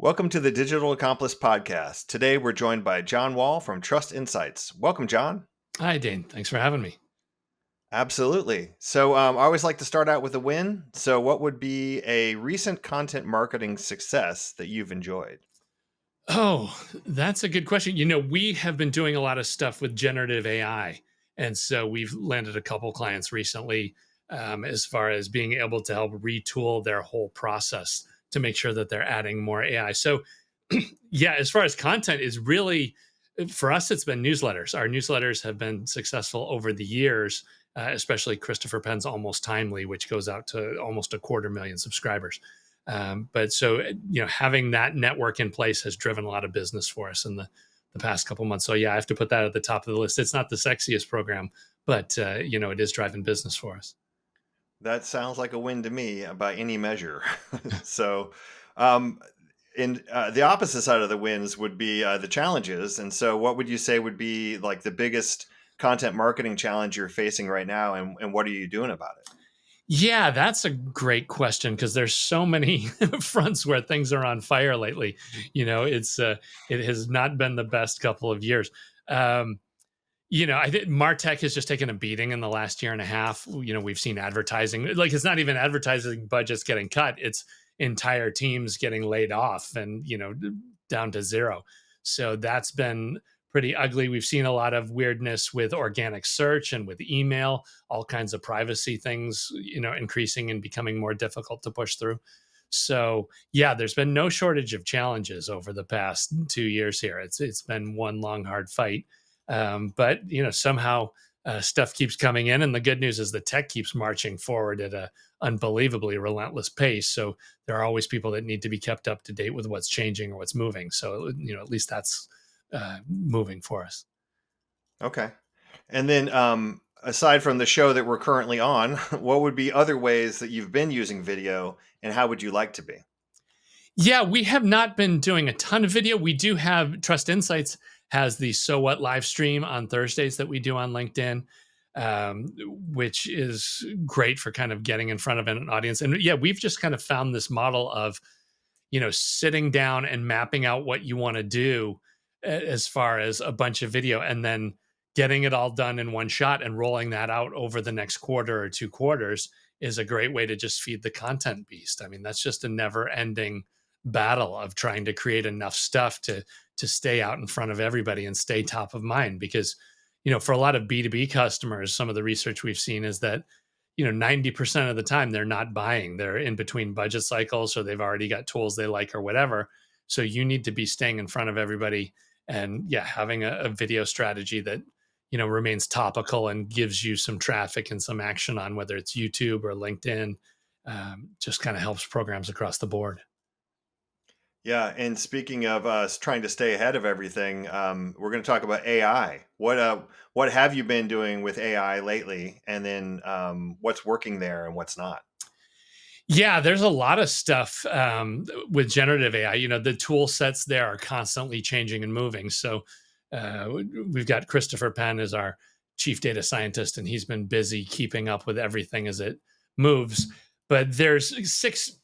Welcome to the Digital Accomplice Podcast. Today we're joined by John Wall from Trust Insights. Welcome, John. Hi, Dane. Thanks for having me. Absolutely. So I always like to start out with a win. So what would be a recent content marketing success that you've enjoyed? Oh, that's a good question. We have been doing a lot of stuff with generative AI. And so we've landed a couple clients recently as far as being able to help retool their whole process to make sure that they're adding more AI. So, yeah, as far as content is really, for us, it's been newsletters. Our newsletters have been successful over the years, especially Christopher Penn's Almost Timely, which goes out to almost 250,000 subscribers. But so, having that network in place has driven a lot of business for us in the past couple months. So yeah, I have to put that at the top of the list. It's not the sexiest program, but it is driving business for us. That sounds like a win to me by any measure. so, um, in the opposite side of the wins would be the challenges. And so, what would you say would be like the biggest content marketing challenge you're facing right now, and what are you doing about it? Yeah, that's a great question because there's so many fronts where things are on fire lately. It has not been the best couple of years. Um, I think Martech has just taken a beating in the last year and a half. We've seen advertising, like it's not even advertising budgets getting cut, it's entire teams getting laid off and, down to zero. So that's been pretty ugly. We've seen a lot of weirdness with organic search and with email, all kinds of privacy things, increasing and becoming more difficult to push through. So yeah, there's been no shortage of challenges over the past 2 years here. It's been one long hard fight, but somehow stuff keeps coming in, and the good news is the tech keeps marching forward at a unbelievably relentless pace. So there are always people that need to be kept up to date with what's changing or what's moving. So at least that's moving for us. Okay. And then, aside from the show that we're currently on, what would be other ways that you've been using video, and how would you like to be? Yeah, we have not been doing a ton of video. We do have Trust Insights has the So What live stream on Thursdays that we do on LinkedIn, which is great for kind of getting in front of an audience. And yeah, we've just kind of found this model of, sitting down and mapping out what you want to do as far as a bunch of video and then getting it all done in one shot and rolling that out over the next quarter or 2 quarters is a great way to just feed the content beast. I mean, that's just a never ending battle of trying to create enough stuff to stay out in front of everybody and stay top of mind because for a lot of B2B customers, some of the research we've seen is that 90% of the time they're not buying, they're in between budget cycles or they've already got tools they like or whatever. So you need to be staying in front of everybody and yeah, having a video strategy that remains topical and gives you some traffic and some action on whether it's YouTube or LinkedIn. Just kind of helps programs across the board. Yeah, and speaking of us trying to stay ahead of everything, we're going to talk about AI. What have you been doing with AI lately, and then what's working there and what's not? Yeah, there's a lot of stuff with generative AI. The tool sets there are constantly changing and moving. So we've got Christopher Penn as our chief data scientist, and he's been busy keeping up with everything as it moves. But there's six,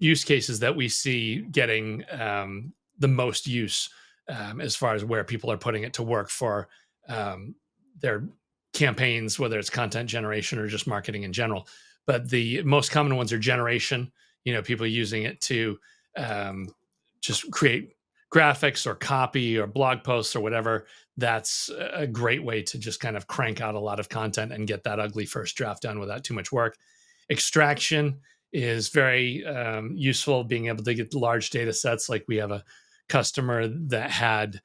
use cases that we see getting the most use as far as where people are putting it to work for their campaigns, whether it's content generation or just marketing in general. But the most common ones are generation, people using it to just create graphics or copy or blog posts or whatever. That's a great way to just kind of crank out a lot of content and get that ugly first draft done without too much work. Extraction is very useful, being able to get large data sets. Like we have a customer that had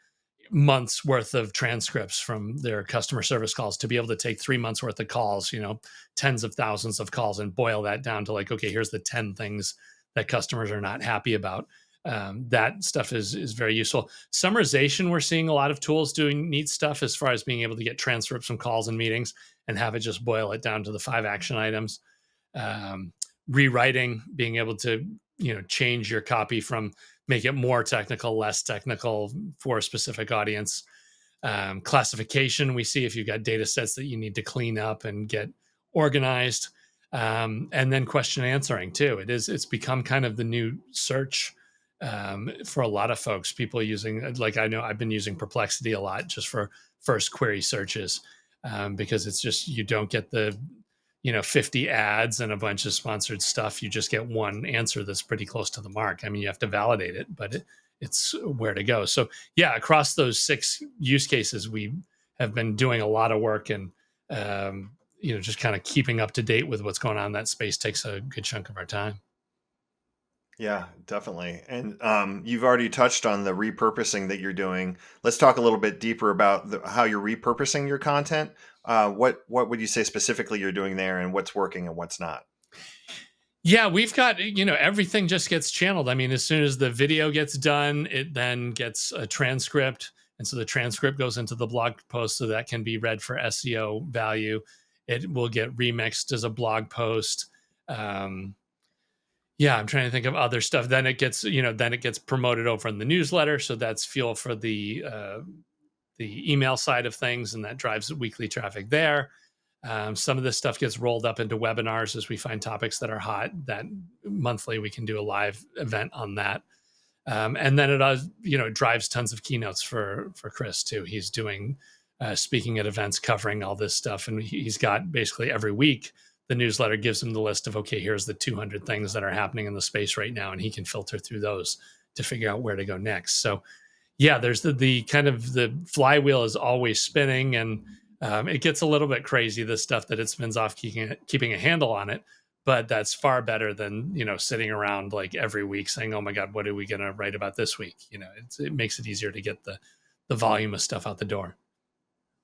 months worth of transcripts from their customer service calls to be able to take 3 months worth of calls, tens of thousands of calls and boil that down to like, okay, here's the 10 things that customers are not happy about. That stuff is very useful. Summarization, we're seeing a lot of tools doing neat stuff as far as being able to get transcripts from calls and meetings and have it just boil it down to the 5 action items. Rewriting, being able to change your copy from make it more technical, less technical for a specific audience. Classification, we see if you've got data sets that you need to clean up and get organized. And then question answering too. It's become kind of the new search for a lot of folks. People using, like, I know I've been using Perplexity a lot just for first query searches, because it's just, you don't get the 50 ads and a bunch of sponsored stuff. You just get one answer that's pretty close to the mark. I mean, you have to validate it, but it's where to go. So yeah, across those 6 use cases, we have been doing a lot of work, and just kind of keeping up to date with what's going on in that space takes a good chunk of our time. Yeah, definitely. And you've already touched on the repurposing that you're doing. Let's talk a little bit deeper about how you're repurposing your content. What would you say specifically you're doing there, and what's working and what's not? Yeah, we've got, everything just gets channeled. I mean, as soon as the video gets done, it then gets a transcript. And so the transcript goes into the blog post so that can be read for SEO value. It will get remixed as a blog post. Um, yeah, I'm trying to think of other stuff. Then it gets promoted over in the newsletter. So that's fuel for the email side of things, and that drives weekly traffic there. Some of this stuff gets rolled up into webinars as we find topics that are hot. That monthly we can do a live event on that. And then it drives tons of keynotes for Chris too. He's doing speaking at events covering all this stuff, and he's got basically every week the newsletter gives him the list of, okay, here's the 200 things that are happening in the space right now, and he can filter through those to figure out where to go next. So yeah, there's the kind of the flywheel is always spinning, and it gets a little bit crazy, the stuff that it spins off, keeping a handle on it. But that's far better than sitting around like every week saying, "Oh my God, what are we going to write about this week?" It makes it easier to get the volume of stuff out the door.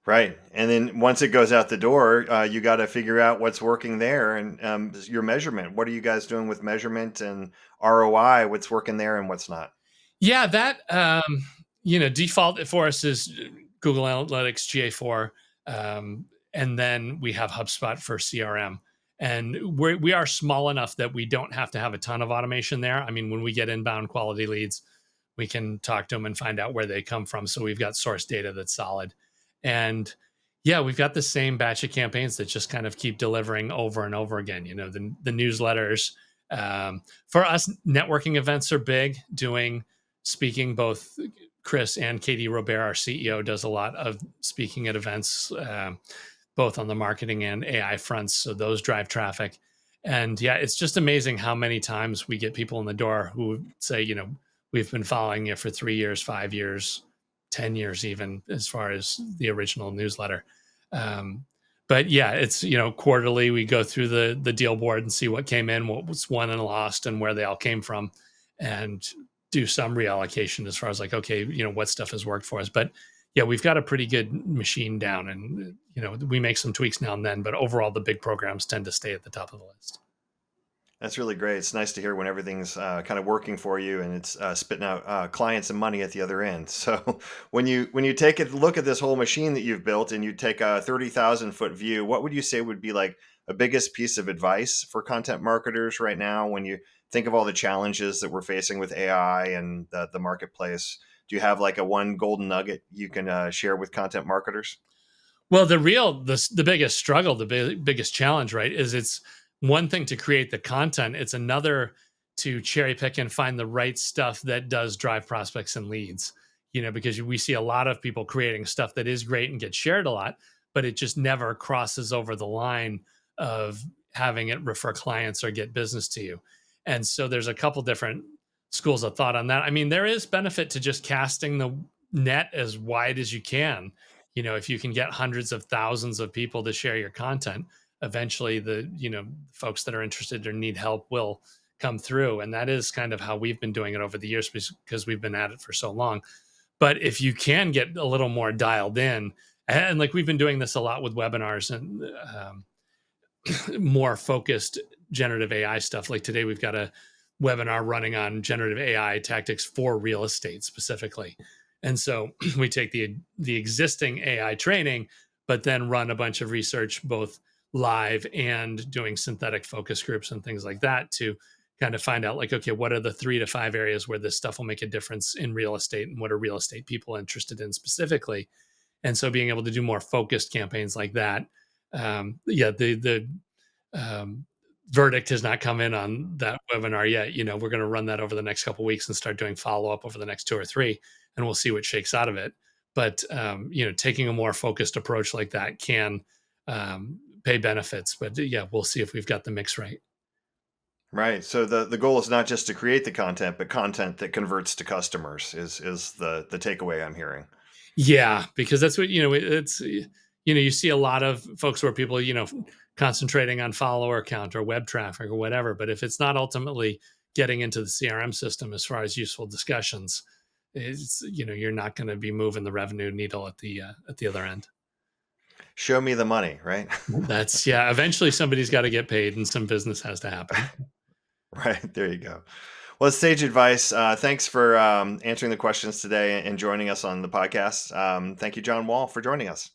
Right. And then once it goes out the door, you got to figure out what's working there, and your measurement. What are you guys doing with measurement and ROI? What's working there and what's not? Yeah, that default for us is Google Analytics GA4, and then we have HubSpot for CRM. And we are small enough that we don't have to have a ton of automation there. I mean, when we get inbound quality leads, we can talk to them and find out where they come from. So we've got source data that's solid. And yeah, we've got the same batch of campaigns that just kind of keep delivering over and over again. The newsletters. For us, networking events are big. Doing speaking, both Chris and Katie Robert, our CEO, does a lot of speaking at events, both on the marketing and AI fronts. So those drive traffic. And yeah, it's just amazing how many times we get people in the door who say, we've been following you for 3 years, 5 years, 10 years, even as far as the original newsletter. But yeah, it's, quarterly, we go through the deal board and see what came in, what was won and lost, and where they all came from, and do some reallocation as far as like, okay, what stuff has worked for us. But yeah, we've got a pretty good machine down, and, we make some tweaks now and then, but overall the big programs tend to stay at the top of the list. That's really great. It's nice to hear when everything's kind of working for you and it's spitting out clients and money at the other end. So when you take a look at this whole machine that you've built and you take a 30,000-foot view, what would you say would be like a biggest piece of advice for content marketers right now when you think of all the challenges that we're facing with AI and the marketplace? Do you have like a one golden nugget you can share with content marketers? Well, the biggest struggle, biggest challenge, right, is it's one thing to create the content. It's another to cherry pick and find the right stuff that does drive prospects and leads. Because we see a lot of people creating stuff that is great and gets shared a lot, but it just never crosses over the line of having it refer clients or get business to you. And so there's a couple different schools of thought on that. I mean, there is benefit to just casting the net as wide as you can. If you can get hundreds of thousands of people to share your content, eventually the folks that are interested or need help will come through. And that is kind of how we've been doing it over the years, because we've been at it for so long. But if you can get a little more dialed in, and like we've been doing this a lot with webinars and more focused generative AI stuff. Like today we've got a webinar running on generative AI tactics for real estate specifically. And so we take the existing AI training, but then run a bunch of research, both live and doing synthetic focus groups and things like that, to kind of find out like, okay, what are the 3 to 5 areas where this stuff will make a difference in real estate, and what are real estate people interested in specifically. And so being able to do more focused campaigns like that. Yeah, the verdict has not come in on that webinar yet. We're going to run that over the next couple of weeks and start doing follow up over the next 2 or 3, and we'll see what shakes out of it. But taking a more focused approach like that can pay benefits. But yeah, we'll see if we've got the mix right. Right. So the goal is not just to create the content, but content that converts to customers is the takeaway I'm hearing. Yeah, because that's what it's you see a lot of folks where people concentrating on follower count or web traffic or whatever, but if it's not ultimately getting into the CRM system as far as useful discussions, it's you're not going to be moving the revenue needle at the other end. Show me the money, right? That's eventually somebody's got to get paid and some business has to happen. Right. There you go. Well, it's sage advice. Thanks for answering the questions today and joining us on the podcast. Thank you, John Wall, for joining us.